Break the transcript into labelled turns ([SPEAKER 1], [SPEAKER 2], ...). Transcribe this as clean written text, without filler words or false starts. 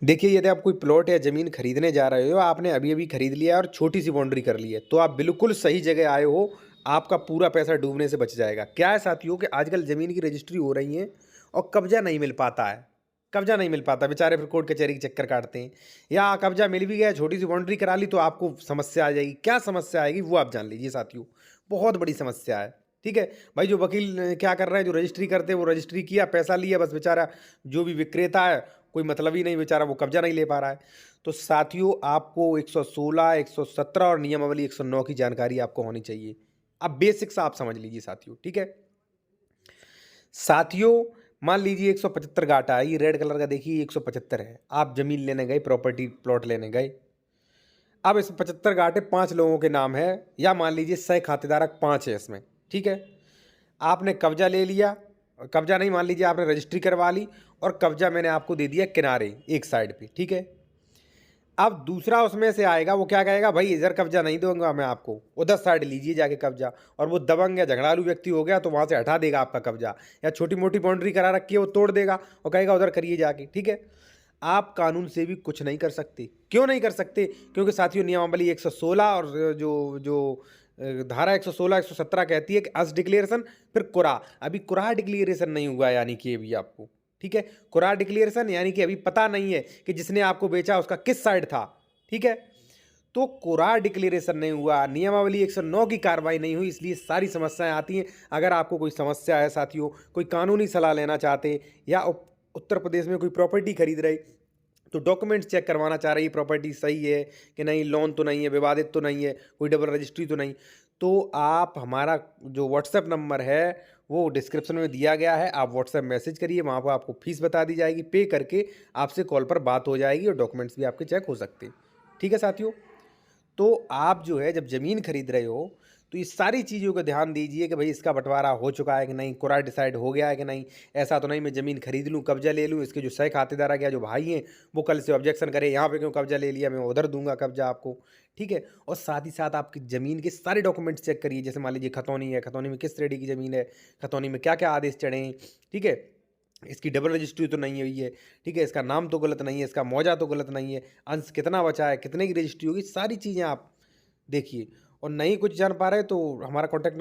[SPEAKER 1] देखिए, यदि आप कोई प्लॉट या ज़मीन खरीदने जा रहे हो, आपने अभी-अभी खरीद लिया है और छोटी-सी बाउंड्री कर ली है, तो आप बिल्कुल सही जगह आए हो, आपका पूरा पैसा डूबने से बच जाएगा। क्या है साथियों कि आजकल ज़मीन की रजिस्ट्री हो रही है और कब्ज़ा नहीं मिल पाता है। कब्ज़ा नहीं मिल पाता, बेचारे फिर कोर्ट कचहरी के चक्कर काटते हैं। या कब्ज़ा मिल भी गया, छोटी-सी बाउंड्री करा ली, तो आपको समस्या आ जाएगी। क्या समस्या आएगी, वो आप जान लीजिए साथियों। बहुत बड़ी समस्या है, ठीक है? भाई, जो वकील क्या कर रहे हैं, जो रजिस्ट्री करते हैं, वो रजिस्ट्री किया, पैसा लिया, बस बेचारा जो भी विक्रेता है, कोई मतलब ही नहीं, बेचारा वो कब्जा नहीं ले पा रहा है। तो साथियों, आपको 116, 117 और नियमावली 109 की जानकारी आपको होनी चाहिए। अब बेसिक्स आप समझ लीजिए साथियों, ठीक है? साथियों, मान लीजिए 175 गाटा है, ये रेड कलर का देखिए 175 है। आप ज़मीन लेने गए, प्रॉपर्टी प्लॉट लेने गए। अब इसमें 75 गाटे 5 लोगों के नाम है, या मान लीजिए 100 खातेदारक 5 है इसमें, ठीक है? आपने कब्जा ले लिया, कब्जा नहीं, मान लीजिए आपने रजिस्ट्री करवा ली और कब्जा मैंने आपको दे दिया किनारे एक साइड पे, ठीक है? अब दूसरा उसमें से आएगा, वो क्या कहेगा, भाई इधर कब्जा नहीं दूंगा मैं आपको, उधर साइड लीजिए जाके कब्जा। और वो दबंग या झगड़ालू व्यक्ति हो गया तो वहां से हटा देगा आपका कब्जा, या छोटी मोटी बाउंड्री करा रखी है वो तोड़ देगा और कहेगा उधर करिए जाके, ठीक है? आप कानून से भी कुछ नहीं कर सकते। क्यों नहीं कर सकते? क्योंकि साथियों, नियमावली 116 और जो जो धारा 116 117 कहती है कि अस डिक्लेरेशन, फिर कुरा। अभी कुरा डिक्लेरेशन नहीं हुआ है, यानी कि अभी आपको, ठीक है? कुरा डिक्लेरेशन यानी कि अभी पता नहीं है कि जिसने आपको बेचा उसका किस साइड था, ठीक है? तो कुरा डिक्लेरेशन नहीं हुआ, नियमावली 109 की कार्रवाई नहीं हुई, इसलिए सारी समस्याएं आती हैं। अगर आपको कोई समस्या है साथियों, कोई कानूनी सलाह लेना चाहते, या उत्तर प्रदेश में कोई प्रॉपर्टी खरीद रहे, तो डॉक्यूमेंट्स चेक करवाना चाह रही है, प्रॉपर्टी सही है कि नहीं, लोन तो नहीं है, विवादित तो नहीं है, कोई डबल रजिस्ट्री तो नहीं, तो आप हमारा जो व्हाट्सएप नंबर है वो डिस्क्रिप्शन में दिया गया है, आप व्हाट्सएप मैसेज करिए, वहाँ पर आपको फीस बता दी जाएगी, पे करके आपसे कॉल पर बात हो जाएगी और डॉक्यूमेंट्स भी आपके चेक हो सकते हैं। ठीक है साथियों? तो आप जो है जब ज़मीन खरीद रहे हो, तो ये सारी चीज़ों का ध्यान दीजिए कि भाई इसका बंटवारा हो चुका है कि नहीं, कुरा डिसाइड हो गया है कि नहीं। ऐसा तो नहीं मैं ज़मीन खरीद लूँ, कब्जा ले लूँ, इसके जो सह खातेदार है, जो भाई हैं, वो कल से ऑब्जेक्शन करें, यहाँ पे क्यों कब्जा ले लिया, मैं उधर दूंगा कब्जा आपको, ठीक है? और साथ ही साथ आपकी ज़मीन के सारे डॉक्यूमेंट्स चेक करिए। जैसे मान लीजिए खतौनी है, खतौनी में किस श्रेणी की ज़मीन है, खतौनी में क्या क्या आदेश चढ़े हैं, ठीक है? इसकी डबल रजिस्ट्री तो नहीं हुई है, ठीक है? इसका नाम तो गलत नहीं है, इसका मौजा तो गलत नहीं है, अंश कितना बचा है, कितने की रजिस्ट्री होगी, सारी चीज़ें आप देखिए। और नहीं कुछ जान पा रहे तो हमारा कॉन्टैक्ट